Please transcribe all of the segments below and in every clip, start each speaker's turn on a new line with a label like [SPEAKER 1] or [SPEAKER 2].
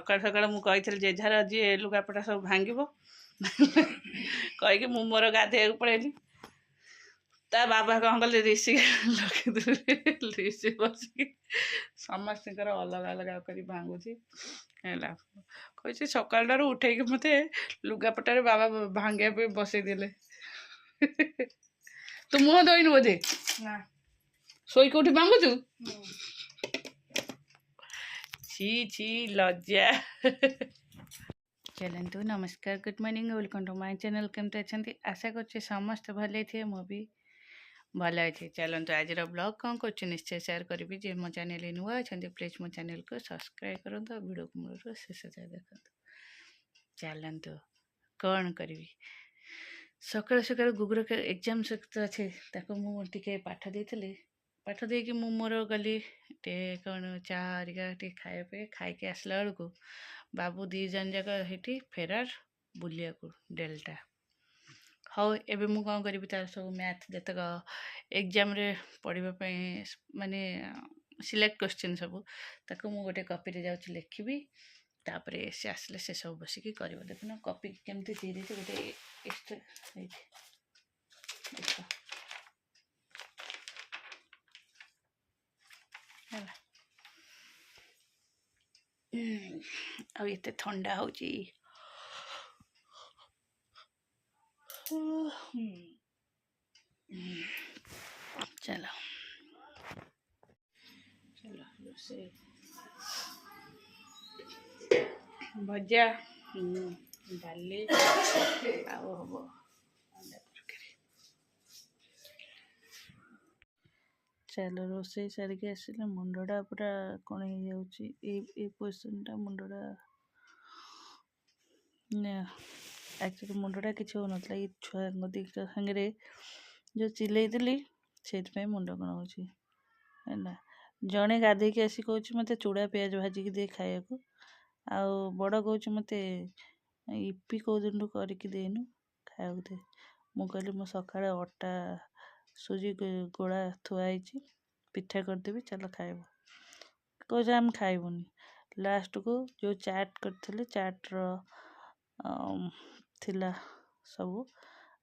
[SPEAKER 1] ସକାଳୁ ସକାଳୁ ମୁଁ କହିଥିଲି ଯେଝାର ଯିଏ ଲୁଗାପଟା ସବୁ ଭାଙ୍ଗିବ କହିକି ମୁଁ ମୋର ଗାଧୋଇବାକୁ ପଳେଇଲି। ତା ବାବା କ'ଣ କଲେ ରିସି ବସିକି ସମସ୍ତଙ୍କର ଅଲଗା ଅଲଗା କରି ଭାଙ୍ଗୁଛି ହେଲା। କହିଛି ସକାଳଟାରୁ ଉଠେଇକି ମୋତେ ଲୁଗାପଟାରେ ବାବା ଭାଙ୍ଗିବା ପାଇଁ ବସେଇଦେଲେ। ତୁ ମୁହଁ ଧୋଇନୁ ବୋଧେ?
[SPEAKER 2] ନା
[SPEAKER 1] ଶୋଇକି ଉଠି ଭାଙ୍ଗୁଛୁ? छी छी ଲଜ୍ଜା। चलतु नमस्कार good morning welcome to my channel. केमती अच्छा आशा कर समस्त भले थे मु भी भल अच्छे। चलतु आज ब्लॉग कौन कर निश्चय शेयर करी जे मो चैनल नुआ अच्छा प्लीज मो चैनल को सब्सक्राइब करूँ वीडियो को मूल शेष जाए देखो। चलतु कौन करी सकाल सकाल गुगुर एग्जाम अच्छे मुझे पाठ देती पाठ देकी मु मोर गली टे कौन चाह हरिका टे खाए खाई आसला बेलू बाबू दी जन जाक हेटी फेरार बुलिया को डेल्टा। हाँ एबे मु कौन करी तार सब मैथ जतक एग्जाम रे पढ़ाई माने सिलेक्ट क्वेश्चन सब ताको मु गोटे कॉपी रे जाउछि लिखिबी तापरे से आसले से सब बसिकी करिवो। देखुन कॉपी केमती चीरी गोटे एक्स्ट्रा देखो अब ये ठंडा हो चलो चलो रोसे भजा डाली आउ हम चलो रोसे सारिके आसिले मुंडा पूरा कौन हो पोजिशनटा मुंडा एक्चुअली मुंडा किसी हो नाला ये छुआ दिटा सागे जो चिल्लैली से मुंड कौन हो जड़े गाधेकी आसी कौच मत चूड़ा पियाज भाजिकी दे खाया को आउ बड़ कौच मत इपी कौ दिन करके देनु खाया दे। मु कहली मो सकाଳେ अटा सुजी गोड़ा थुआई पिठा करदेवी चलो खाइब कौच आम खाइबुनी। लास्ट को जो चाट करते चाट्र थिला सब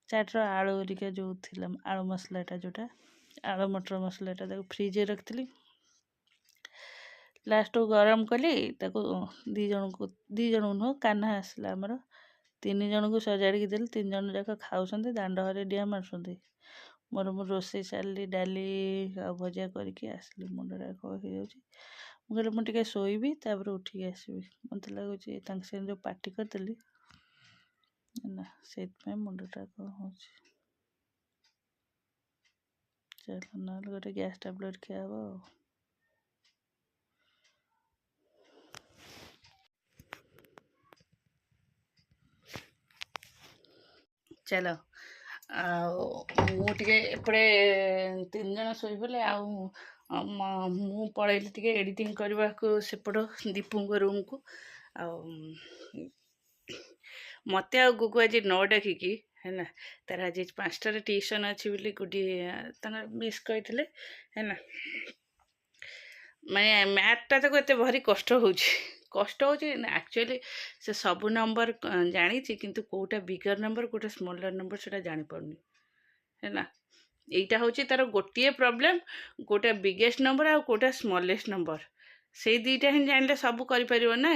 [SPEAKER 1] चाट्र आलू हरिका जो थिला आलू मसलाटा जोटा आलू मटर मसलाटा फ्रिज रखी लास्ट को गरम कली दी जन नुह कान्हा आसला आमर 3 जन को सजाड़ी देली 3 जन जाक खाऊँ दांड हरे डिया मारुंट मोर मु रोसे सारी डाली आ भजा करके आसली मुंडा कौन हो कहले मुझे शोबी तापर उठिक आसबि मत लगुच जो पार्टी करदेली ना से मुंडा कौन हो। चलो ना गोटे गैस टैबलेट खियाब। चलो मुझे एपटे 3 जन शोपले मु पलैली टे एडिटिंग करने को सेपट दीपू रूम को मत आ गुगु आज न डाकिकी है तार आज 5टार ट्यूशन अच्छी बोली गोटे तर मिस कहते है माने मैथटा तक एत भारी कष्ट हो एक्चुअली से सब नंबर जानी किंतु कोटा बिगर नंबर कोटा स्मॉलर नंबर से जानी पारनी है यहीटा हूँ तार गोटे प्रॉब्लम कोटा बिगेस्ट नंबर आ कोटा स्मॉलेस्ट नंबर से दीटा ही जानले सब कर ना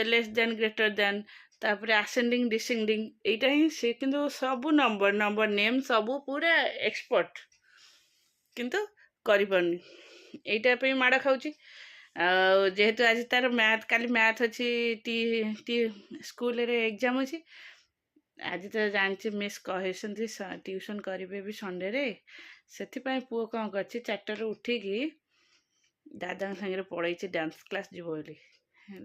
[SPEAKER 1] लेस देन ग्रेटर देन तापर आसेंडिंग डिसेंडिंग यहीटा ही से किंतु सब नंबर नंबर नेम सब पूरा एक्सपर्ट किंतु करि पारनी यहीटा पे माड़ खाऊची जेहेतु आज तार मैथ काली मैथ अच्छी टी टी स्कूल रे एग्जाम अच्छी आज तो जानची मिस कहते ट्यूशन करेंगे भी संडे रे से पुओ कौन कर 4टार उठिकी दादा सागर पड़े डांस क्लास जीव बोली है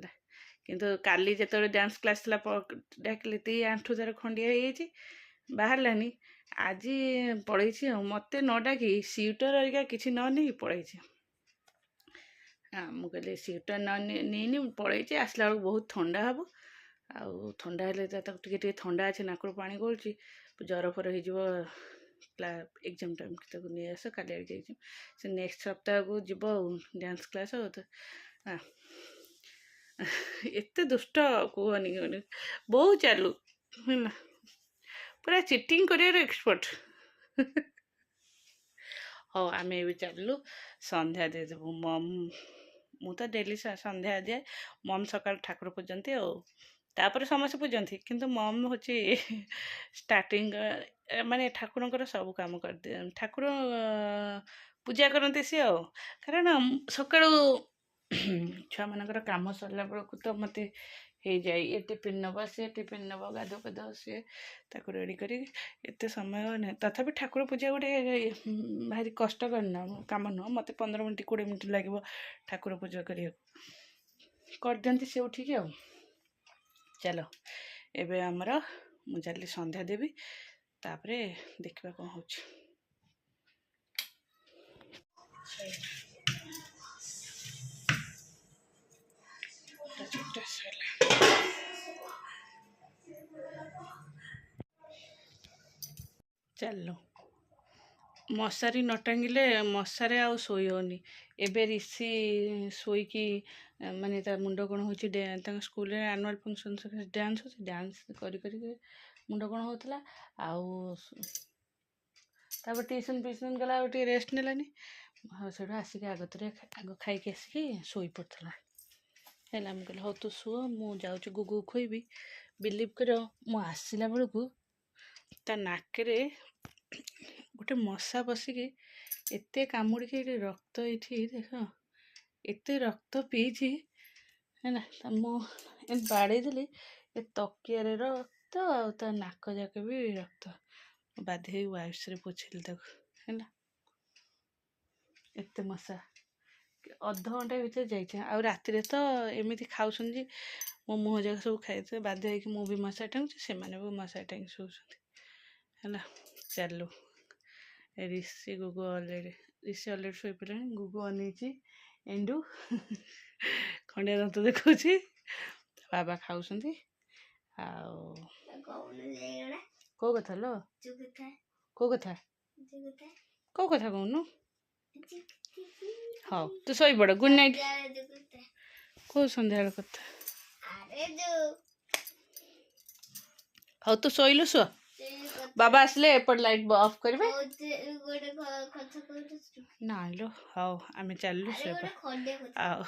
[SPEAKER 1] किंतु काली जो डांस क्लास डाकिली ती आंठू तार खंडिया हो बाहरलानी आज पड़े मत न डाक स्वेटर हरिका किसी न नहीं पड़े हाँ मुझे स्वेटर नहीं पड़े आसला बेलू बहुत ठंडा हम आउ ठंडा हेल्ले टे ठंडा अच्छे नाक पानी गलुची जर फर हो एग्जाम टाइम तक नहीं आस का से नेक्स्ट सप्ताह को जीव डांस क्लास हाँ ଏତେ ଦୁଷ୍ଟ କୁହନି କୁହନି, ବହୁତ ଚାଲୁ ହେଲା, ପୁରା ଚିଟିଂ କରିବାର ଏକ୍ସପର୍ଟ। ହଉ ଆମେ ଏବେ ଚାଲିଲୁ ସନ୍ଧ୍ୟା ଦେଇଦେବୁ। ମୁଁ ତ ଡେଲି ସନ୍ଧ୍ୟା ଦିଏ, ମମ୍ ସକାଳୁ ଠାକୁର ପୂଜନ୍ତି ଆଉ ତାପରେ ସମସ୍ତେ ପୂଜନ୍ତି, କିନ୍ତୁ ମମ୍ ହେଉଛି ଷ୍ଟାର୍ଟିଂ, ମାନେ ଠାକୁରଙ୍କର ସବୁ କାମ କରିଦିଏ, ଠାକୁର ପୂଜା କରନ୍ତି ସିଏ ଆଉ। କାରଣ ସକାଳୁ ଛୁଆମାନଙ୍କର କାମ ସରିଲା ବେଳକୁ ତ ମୋତେ ହେଇଯାଏ, ଏ ଟିଫିନ୍ ନେବ, ସିଏ ଟିଫିନ୍ ନେବ, ଗାଧୁଆ ପାଧୁଆ ସିଏ, ତାକୁ ରେଡ଼ି କରି ଏତେ ସମୟ ନାହିଁ। ତଥାପି ଠାକୁର ପୂଜା ଗୋଟେ ଭାରି କଷ୍ଟକର କାମ ନୁହଁ, ମୋତେ 15 ମିନିଟ୍ 20 ମିନିଟ୍ ଲାଗିବ ଠାକୁର ପୂଜା କରିବାକୁ, କରିଦିଅନ୍ତି ସେ ଉଠିକି ଆଉ। ଚାଲ ଏବେ ଆମର, ମୁଁ ଚାଲିଲି ସନ୍ଧ୍ୟା ଦେବି, ତାପରେ ଦେଖିବା କ'ଣ ହେଉଛି। ଚାଲ, ମଶାରୀ ନ ଟାଙ୍ଗିଲେ ମଶାରେ ଆଉ ଶୋଇ ହେଉନି। ଏବେ ରିଷି ଶୋଇକି ମାନେ ତା ମୁଣ୍ଡ କ'ଣ ହେଉଛି, ତାଙ୍କ ସ୍କୁଲରେ ଆନୁଆଲ୍ ଫଙ୍କସନ୍ ଡ୍ୟାନ୍ସ ହେଉଛି, ଡ୍ୟାନ୍ସ କରି କରିକି ମୁଣ୍ଡ କ'ଣ ହେଉଥିଲା। ଆଉ ତାପରେ ଟ୍ୟୁସନ୍ ଫ୍ୟୁସନ୍ ଗଲା, ଆଉ ଟିକେ ରେଷ୍ଟ ନେଲାନି, ସେଠୁ ଆସିକି ଆଗ ଖାଇକି ଆସିକି ଶୋଇ ପଡ଼ିଥିଲା ହେଲା। ମୁଁ କହିଲି ହଉ ତୁ ଶୁଅ, ମୁଁ ଯାଉଛି ଗୁଗୁକୁ ଖୋଇବି। ବିଲିଭ୍ କର, ମୁଁ ଆସିଲା ବେଳକୁ ତା ନାକରେ ଗୋଟେ ମଶା ବସିକି ଏତେ କାମୁଡ଼ିକି, ଏଠି ରକ୍ତ, ଏଇଠି ଦେଖ ଏତେ ରକ୍ତ ପିଇଛି ହେଲା। ମୁଁ ଏମିତି ବାଡ଼େଇ ଦେଲି, ଏ ତକିଆରେ ରକ୍ତ, ଆଉ ତା ନାକ ଯାକ ବି ରକ୍ତ। ବାଧ୍ୟ ହେଇ ୱାଇପ୍ସରେ ପୋଛିଲି ତାକୁ ହେଲା। ଏତେ ମଶା ଅଧଘଣ୍ଟା ଭିତରେ ଯାଇଛି। ଆଉ ରାତିରେ ତ ଏମିତି ଖାଉଛନ୍ତି ଯେ ମୋ ମୁହଁ ଯାକ ସବୁ ଖାଇଥିବେ, ବାଧ୍ୟ ହେଇକି ମୁଁ ବି ମଶା ଟାଙ୍ଗୁଛି, ସେମାନେ ବି ମଶା ଟାଙ୍ଗି ଶୋଉଛନ୍ତି ହେଲା। ଚାଲୁ, ରିଷି ଅଲରେଡ଼ି ଶୋଇପଡ଼ିଲାଣି, ଗୁଗୁ ଅନେଇଛି ଏଣ୍ଡୁ ଖଣ୍ଡିଆ ଦାନ୍ତ ଦେଖାଉଛି, ବାବା ଖାଉଛନ୍ତି। ଆଉ କେଉଁ କଥା ଲୋ, କେଉଁ କଥା କହୁନୁ? ହଉ ତୁ ଶୋଇପଡ଼, ଗୁଡ୍ ନାଇଟ୍। କେଉଁ ସନ୍ଧ୍ୟାବେଳ କଥା? ହଉ ତୁ ଶୋଇଲୁ, ଶୁଅ। ବାବା ଆସିଲେ ଏପଟ ଲାଇଟ୍ ଅଫ୍ କରିବେ। ନାଇଁ ଲୋ, ହଉ ଆମେ ଚାଲିଲୁ ଶୋଇପଡ଼ ଆଉ।